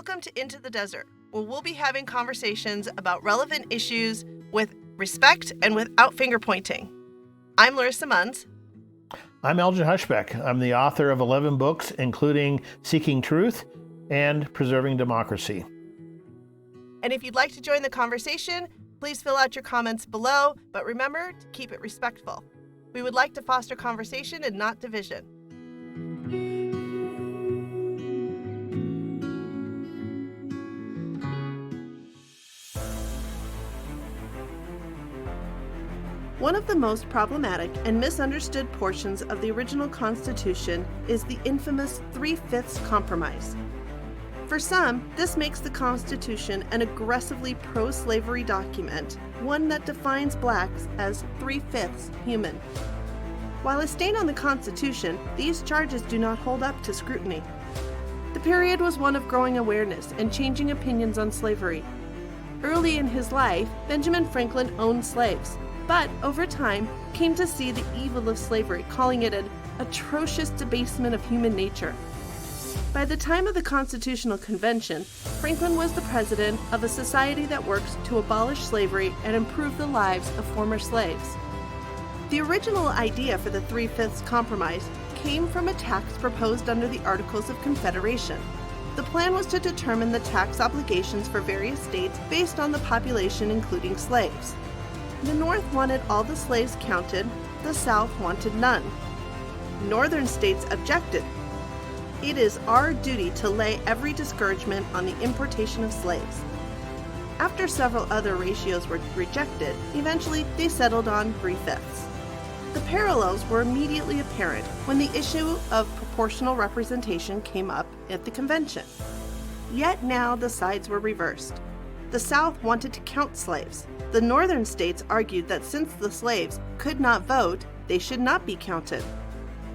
Welcome to Into the Desert, where we'll be having conversations about relevant issues with respect and without finger pointing. I'm Larissa Munns. I'm Elgin Hushbeck. I'm the author of 11 books, including Seeking Truth and Preserving Democracy. And if you'd like to join the conversation, please fill out your comments below, but remember to keep it respectful. We would like to foster conversation and not division. One of the most problematic and misunderstood portions of the original Constitution is the infamous 3/5 Compromise. For some, this makes the Constitution an aggressively pro-slavery document, one that defines blacks as 3/5 human. While a stain on the Constitution, these charges do not hold up to scrutiny. The period was one of growing awareness and changing opinions on slavery. Early in his life, Benjamin Franklin owned slaves, but over time came to see the evil of slavery, calling it an atrocious debasement of human nature. By the time of the Constitutional Convention, Franklin was the president of a society that works to abolish slavery and improve the lives of former slaves. The original idea for the 3/5 Compromise came from a tax proposed under the Articles of Confederation. The plan was to determine the tax obligations for various states based on the population, including slaves. The North wanted all the slaves counted, the South wanted none. Northern states objected. It is our duty to lay every discouragement on the importation of slaves. After several other ratios were rejected, eventually they settled on 3/5. The parallels were immediately apparent when the issue of proportional representation came up at the convention. Yet now the sides were reversed. The South wanted to count slaves. The Northern states argued that since the slaves could not vote, they should not be counted.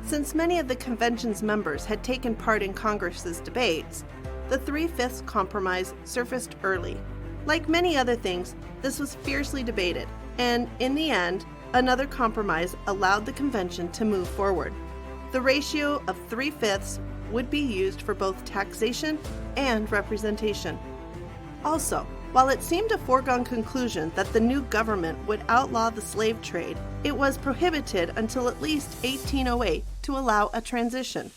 Since many of the convention's members had taken part in Congress's debates, the 3/5 Compromise surfaced early. Like many other things, this was fiercely debated, and in the end, another compromise allowed the convention to move forward. The ratio of 3/5 would be used for both taxation and representation. Also, while it seemed a foregone conclusion that the new government would outlaw the slave trade, it was prohibited until at least 1808 to allow a transition.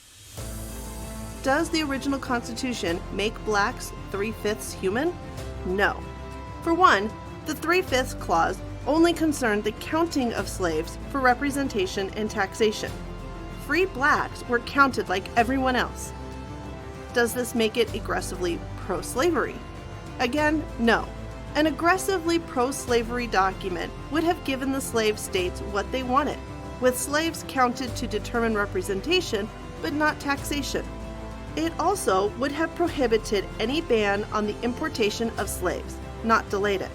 Does the original Constitution make blacks 3/5 human? No. For one, the 3/5 clause only concerned the counting of slaves for representation and taxation. Free blacks were counted like everyone else. Does this make it aggressively pro-slavery? Again, no. An aggressively pro-slavery document would have given the slave states what they wanted, with slaves counted to determine representation, but not taxation. It also would have prohibited any ban on the importation of slaves, not delayed it.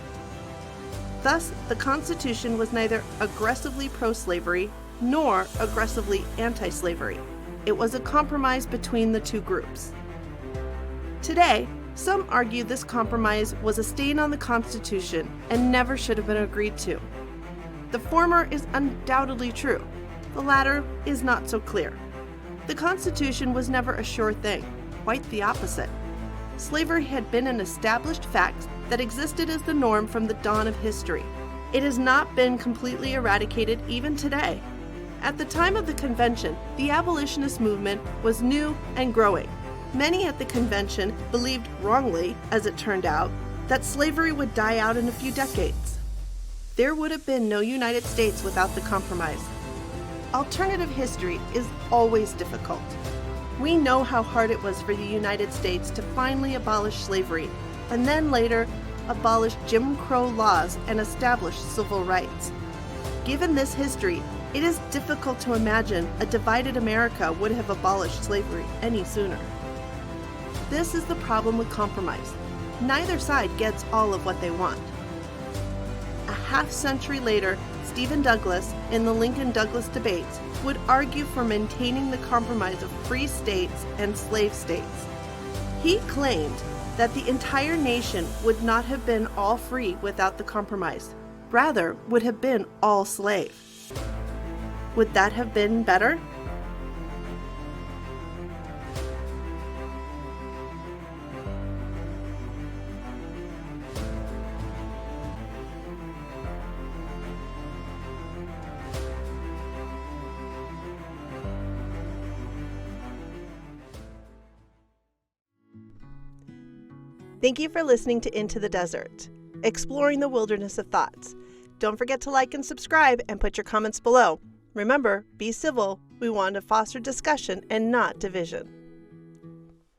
Thus, the Constitution was neither aggressively pro-slavery nor aggressively anti-slavery. It was a compromise between the two groups. Today, some argue this compromise was a stain on the Constitution and never should have been agreed to. The former is undoubtedly true. The latter is not so clear. The Constitution was never a sure thing, quite the opposite. Slavery had been an established fact that existed as the norm from the dawn of history. It has not been completely eradicated even today. At the time of the convention, the abolitionist movement was new and growing. Many at the convention believed wrongly, as it turned out, that slavery would die out in a few decades. There would have been no United States without the compromise. Alternative history is always difficult. We know how hard it was for the United States to finally abolish slavery, and then later abolish Jim Crow laws and establish civil rights. Given this history, it is difficult to imagine a divided America would have abolished slavery any sooner. This is the problem with compromise. Neither side gets all of what they want. A half-century later, Stephen Douglas, in the Lincoln-Douglas debates, would argue for maintaining the compromise of free states and slave states. He claimed that the entire nation would not have been all free without the compromise, rather would have been all slave. Would that have been better? Thank you for listening to Into the Desert, exploring the wilderness of thoughts. Don't forget to like and subscribe and put your comments below. Remember, be civil. We want to foster discussion and not division.